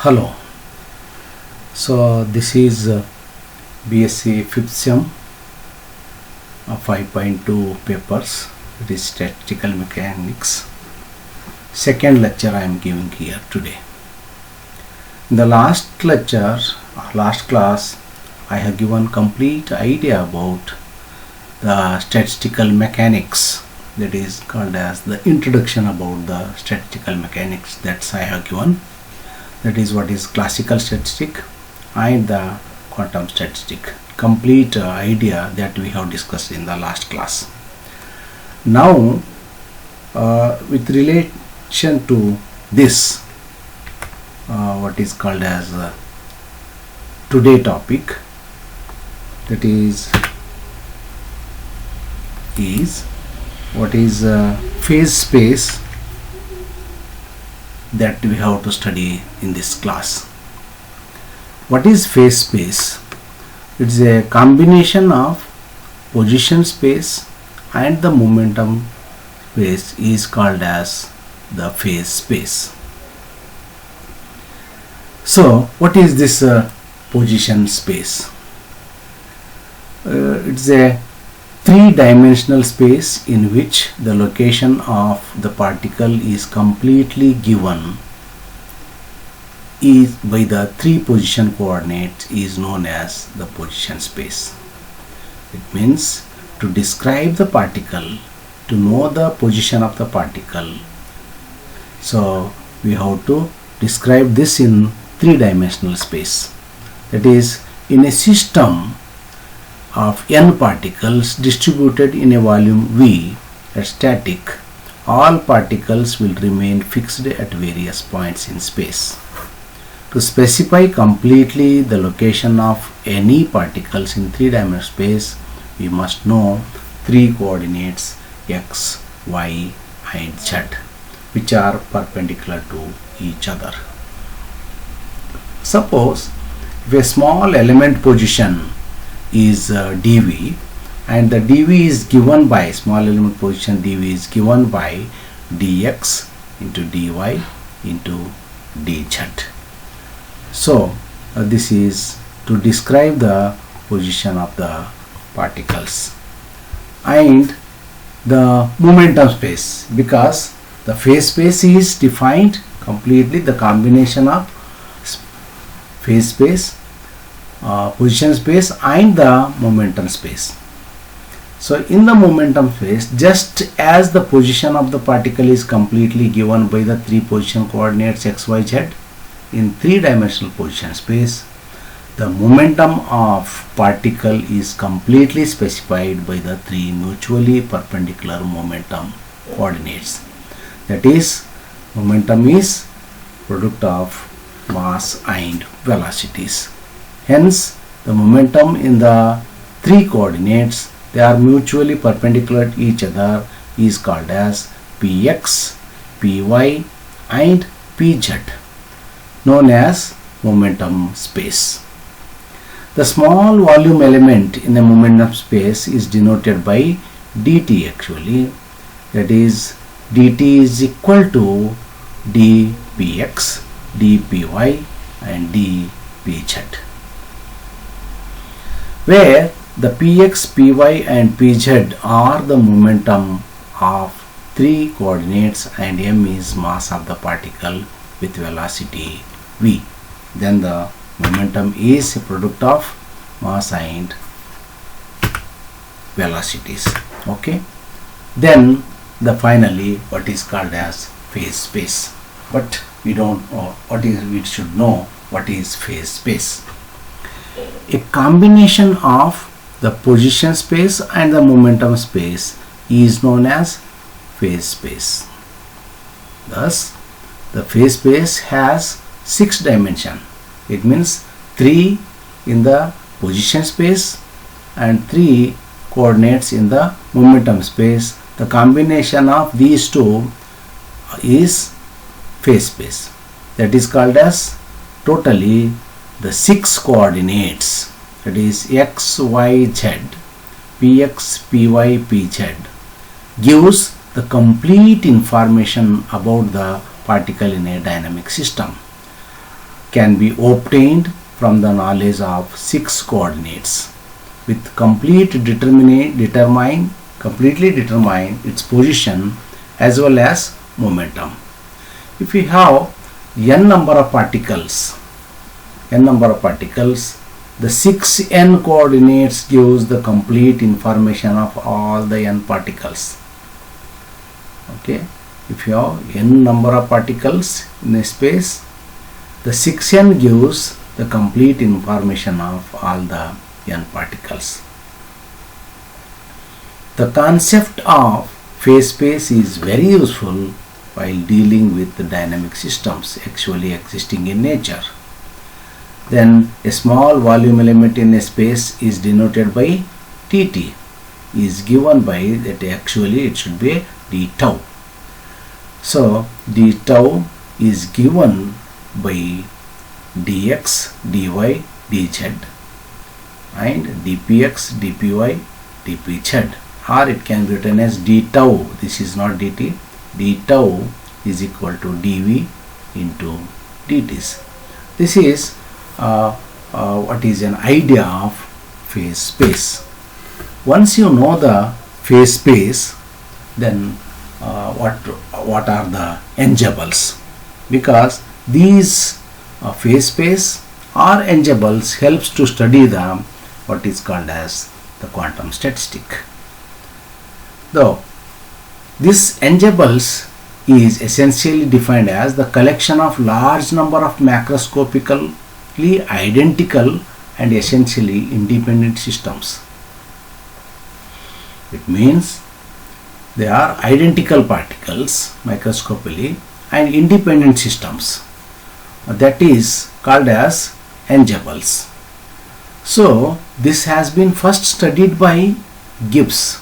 Hello. So this is BSc 5th Sem 5.2 papers. It is statistical mechanics. Second lecture I am giving here today. In the last lecture, last class, I have given complete idea about the statistical mechanics. That is called as the introduction about the statistical mechanics. That's I have given. That is what is classical statistic and the quantum statistic. Complete idea that we have discussed in the last class. Now with relation to this, what is called as today topic, that is what is phase space that we have to study in this class. What is phase space? It is a combination of position space and the momentum space is called as the phase space. So what is this position space? It's a three-dimensional space in which the location of the particle is completely given is by the three position coordinates is known as the position space. It means to describe the particle, to know the position of the particle, so we have to describe this in three-dimensional space. That is, in a system of n particles distributed in a volume V at static, all particles will remain fixed at various points in space. To specify completely the location of any particles in three-dimensional space, we must know three coordinates x, y and z, which are perpendicular to each other. Suppose if a small element position is dv and the dv is given by small element position dv is given by dx into dy into dz. So this is to describe the position of the particles and the momentum space, because the phase space is defined completely the combination of phase space, position space and the momentum space. So in the momentum space, just as the position of the particle is completely given by the three position coordinates x, y, z, in three-dimensional position space, the momentum of particle is completely specified by the three mutually perpendicular momentum coordinates. That is, momentum is product of mass and velocities. Hence, the momentum in the three coordinates, they are mutually perpendicular to each other, is called as px, py and pz, known as momentum space. The small volume element in the momentum space is denoted by dt actually. That is, dt is equal to dpx, dpy and dpz, where the px, py and pz are the momentum of three coordinates and m is mass of the particle with velocity v. Then the momentum is a product of mass and velocities. Okay. Then the finally what is called as phase space. But we don't know what is, we should know what is phase space. A combination of the position space and the momentum space is known as phase space. Thus, the phase space has 6 dimensions. It means 3 in the position space and 3 coordinates in the momentum space. The combination of these two is phase space. That is called as totally the 6 coordinates, that is x, y, z, px, py, pz, gives the complete information about the particle in a dynamic system. can be obtained from the knowledge of 6 coordinates with completely determine its position as well as momentum. If we have n number of particles, the 6n coordinates gives the complete information of all the n particles. Okay, if you have n number of particles in a space, the 6n gives the complete information of all the n particles. The concept of phase space is very useful while dealing with the dynamic systems actually existing in nature. Then a small volume element in a space is denoted by dt, is given by that, actually it should be d tau. So d tau is given by dx, dy, dz and dpx, dpy, dpz, or it can be written as d tau. This is not dt. d tau is equal to dv into dt's. This is what is an idea of phase space. Once you know the phase space, then what are the enjables? Because these phase space or enjables helps to study the what is called as the quantum statistic. Though this enjables is essentially defined as the collection of large number of macroscopically identical and essentially independent systems. It means they are identical particles microscopically and independent systems. That is called as enjables. So this has been first studied by Gibbs.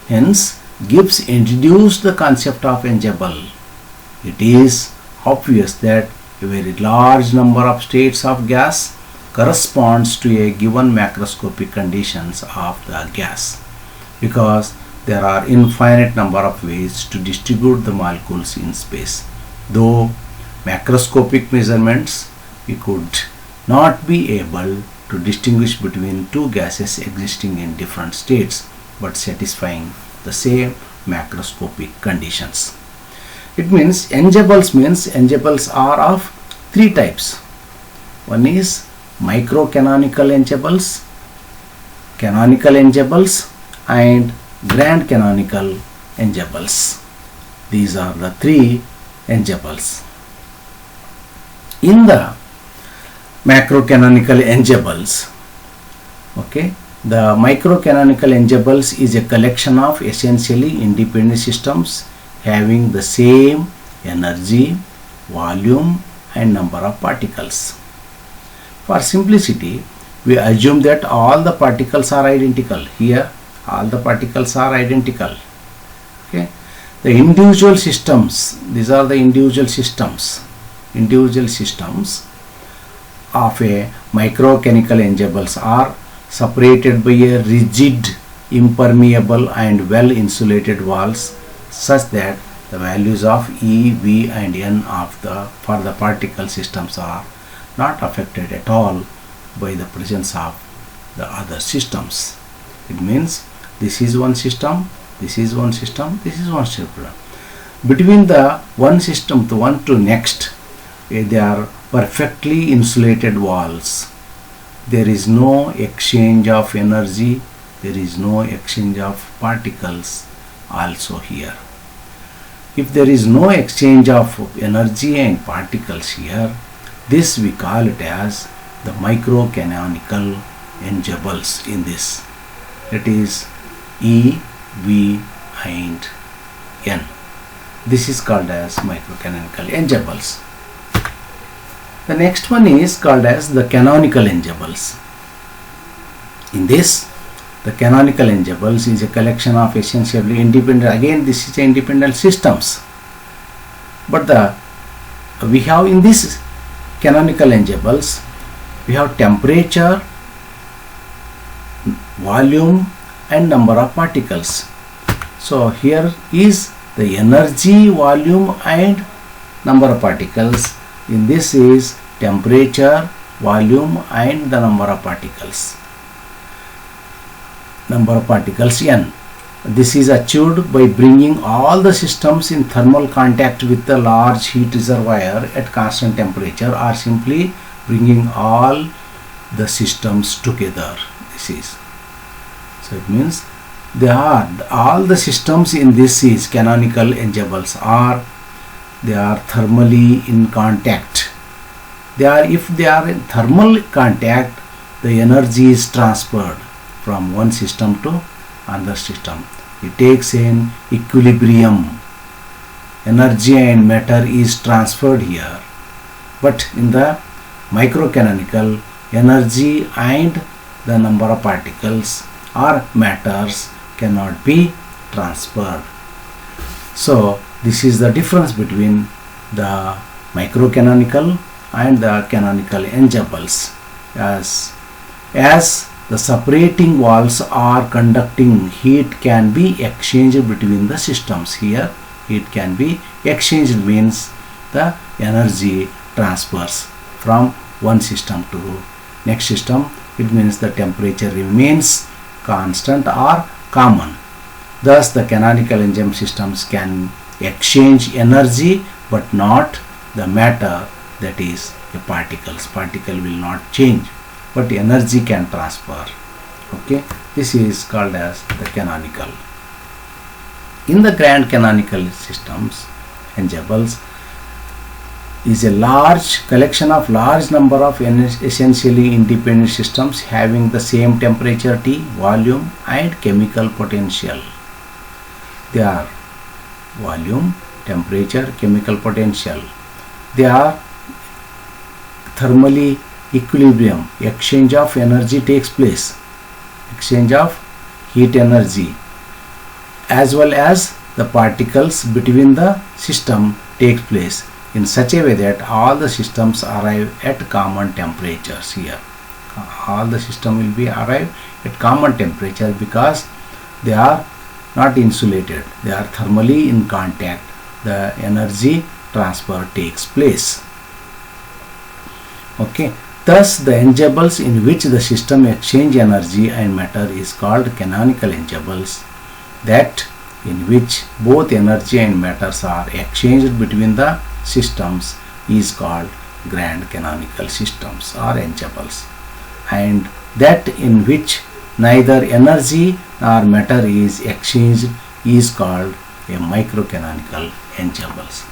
Hence Gibbs introduced the concept of enjable. It is obvious that a very large number of states of gas corresponds to a given macroscopic conditions of the gas, because there are infinite number of ways to distribute the molecules in space. Though macroscopic measurements, we could not be able to distinguish between two gases existing in different states but satisfying the same macroscopic conditions. It means enjables are of three types. One is microcanonical enjables, canonical enjables and grand canonical enjables. These are the three enjables. In the macrocanonical enjables, okay, the microcanonical enjables is a collection of essentially independent systems having the same energy, volume and number of particles. For simplicity, we assume that all the particles are identical. Here all the particles are identical. Okay, the individual systems, these are the individual systems of a microcanonical enjables are separated by a rigid, impermeable and well insulated walls such that the values of E, V and N for the particle systems are not affected at all by the presence of the other systems. It means this is one system, this is one system, this is one system. Between the one system to one to next, they are perfectly insulated walls. There is no exchange of energy, there is no exchange of particles also here. If there is no exchange of energy and particles here, this we call it as the microcanonical enjables in this. That is E, V and N. This is called as microcanonical enjables. The next one is called as the canonical enjables. In this, the canonical enjables is a collection of essentially independent, again this is independent systems. But we have in this canonical enjables, we have temperature, volume and number of particles. So here is the energy, volume and number of particles. In this is temperature, volume and the number of particles. Number of particles n. This is achieved by bringing all the systems in thermal contact with the large heat reservoir at constant temperature, or simply bringing all the systems together. This is, so it means all the systems in this is canonical ensembles, or they are thermally in contact. If they are in thermal contact, the energy is transferred from one system to another system. It takes an equilibrium. Energy and matter is transferred here. But in the microcanonical, energy and the number of particles or matters cannot be transferred. So this is the difference between the microcanonical and the canonical ensembles. As the separating walls are conducting, heat can be exchanged between the systems. Here heat can be exchanged means the energy transfers from one system to next system. It means the temperature remains constant or common. Thus the canonical enzyme systems can exchange energy but not the matter, that is the particles. Particle will not change, but energy can transfer. Okay, this is called as the canonical. In the grand canonical systems, ensembles is a large collection of large number of essentially independent systems having the same temperature T, volume and chemical potential. They are volume, temperature, chemical potential. They are thermally equilibrium. Exchange of energy takes place. Exchange of heat energy as well as the particles between the system takes place in such a way that all the systems arrive at common temperatures. Here all the system will be arrive at common temperature because they are not insulated, they are thermally in contact. The energy transfer takes place. Okay, thus the ensembles in which the system exchange energy and matter is called canonical ensembles. That in which both energy and matters are exchanged between the systems is called grand canonical systems or ensembles, and that in which neither energy nor matter is exchanged is called a microcanonical ensembles.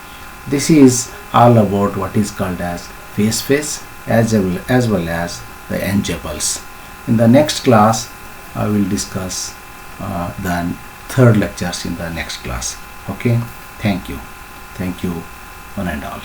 This is all about what is called as phase space as well as the ensembles. In the next class I will discuss the third lectures in the next class. Okay, thank you one and all.